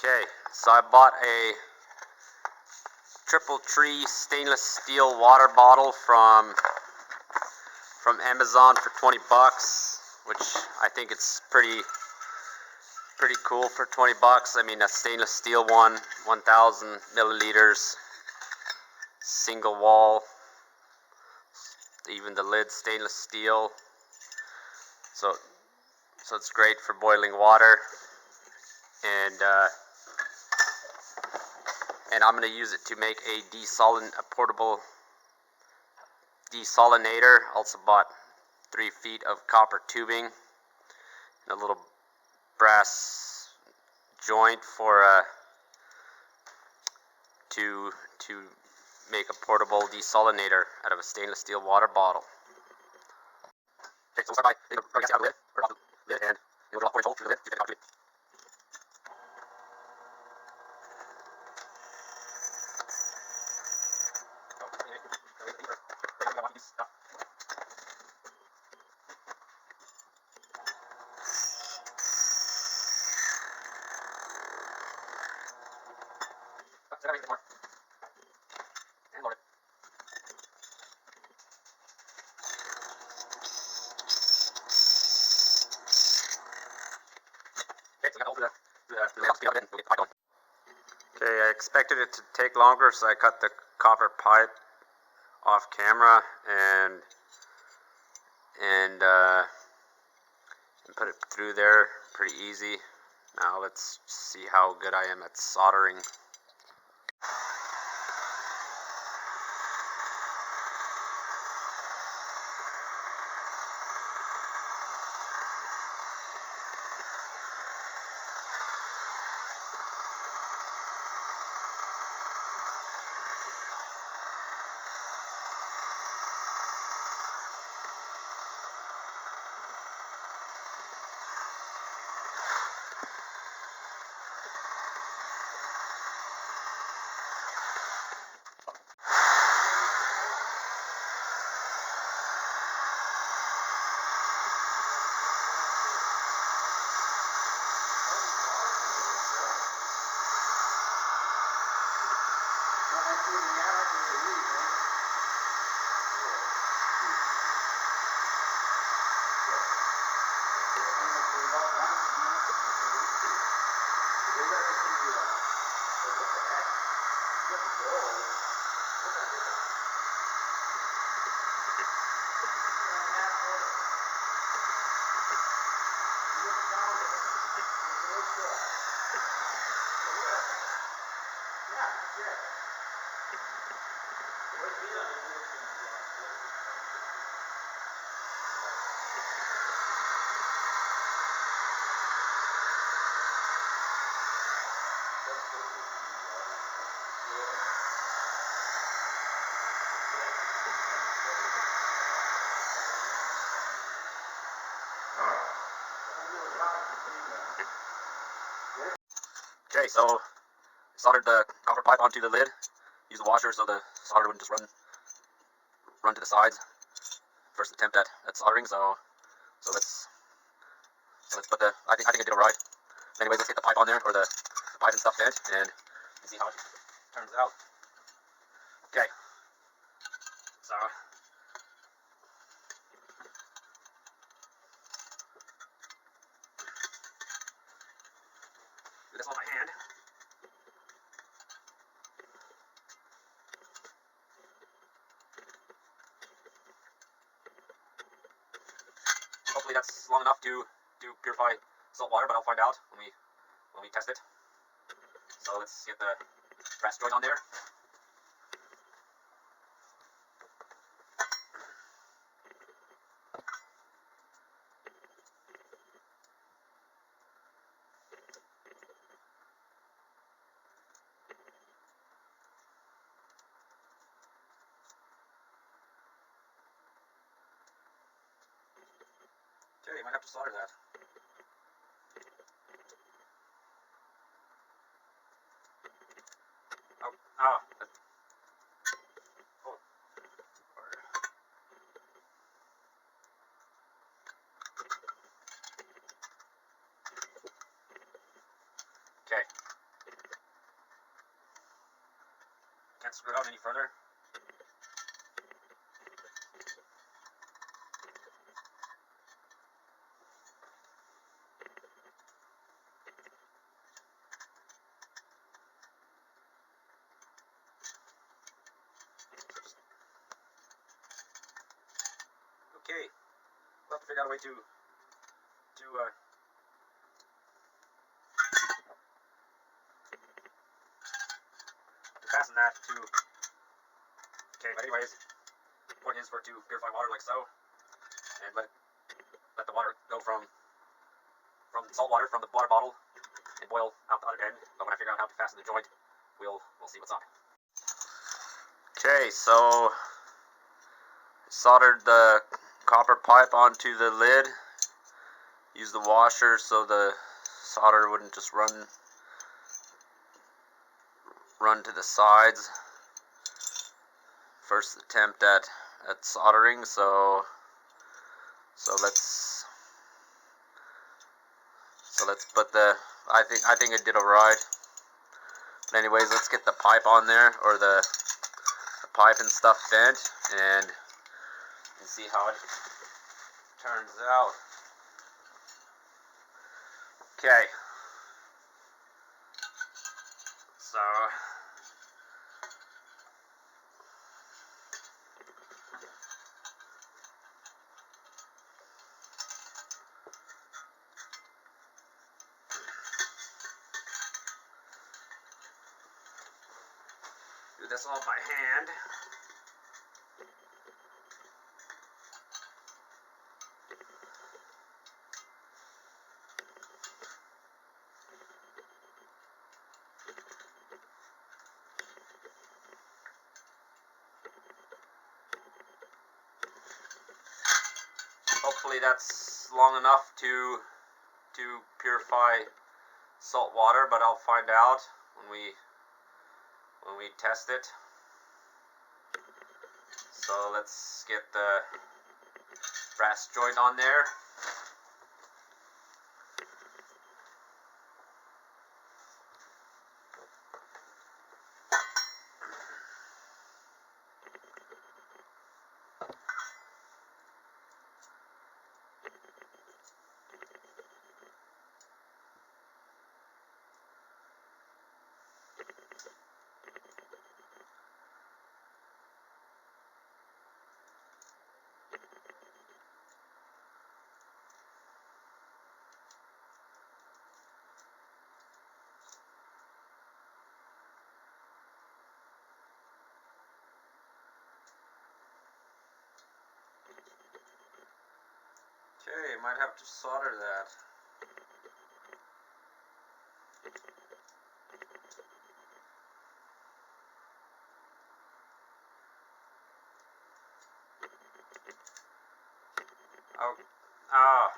Okay, so I bought a triple tree stainless steel water bottle from Amazon for 20 bucks, which I think it's pretty cool for 20 bucks. I mean, a stainless steel one, 1,000 milliliters, single wall, even the lid stainless steel. So it's great for boiling water, and I'm going to use it to make a portable desalinator. Also bought 3 feet of copper tubing and a little brass joint for to make a portable desalinator out of a stainless steel water bottle. Okay, so we'll start by taking the gas out of the lid, or off the lid, and we'll drill a 4-inch hole through the lid to get the copper tubing. Okay, I expected it to take longer, so I cut the copper pipe off camera and put it through there pretty easy. Now let's see how good I am at soldering. Okay, so soldered the copper pipe onto the lid. Use the washer so the solder wouldn't just run to the sides. First attempt at soldering, so let's put the I think I did it right. Anyways, let's get the pipe on there, or the pipe and stuff bent, and see how it turns out. Okay, so do this on my hand. Hopefully that's long enough to purify salt water, but I'll find out when we test it. So let's get the brass joint on there. Okay, you might have to solder that. Oh. Okay, Can't screw it out any further. Okay, we'll have to figure out a way to fasten that to. Okay, but anyways, the point is for it to purify water like so, and let the water go from salt water from the water bottle and boil out the other end. But when I figure out how to fasten the joint, we'll see what's up. Okay, so soldered the copper pipe onto the lid. Use the washer so the solder wouldn't just run to the sides. First attempt at soldering, so let's put the I think it did alright. But anyways, let's get the pipe on there, or the pipe and stuff bent, and see how it turns out. Okay, so do this all by hand. Hopefully that's long enough to purify salt water, but I'll find out when we test it. So let's get the brass joint on there. Okay, might have to solder that. Oh, oh.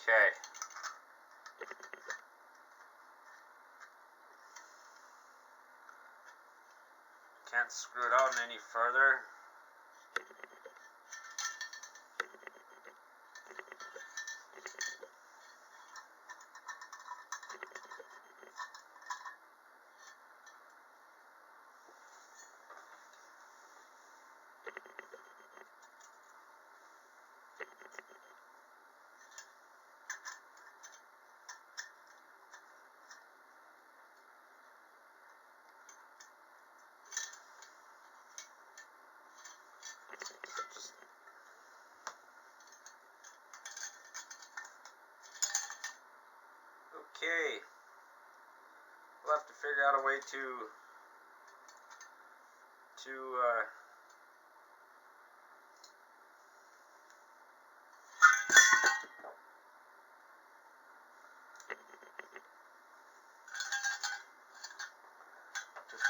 Okay. Can't screw it out any further. Okay, we'll have to figure out a way to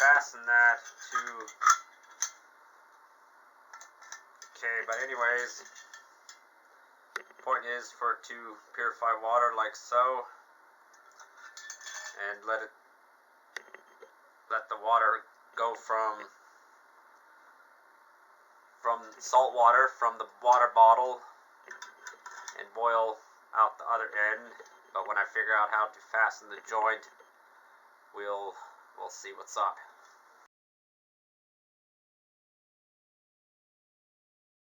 fasten that to. Okay, but anyways, point is for it to purify water like so, and let the water go from salt water from the water bottle and boil out the other end. But when I figure out how to fasten the joint, we'll see what's up.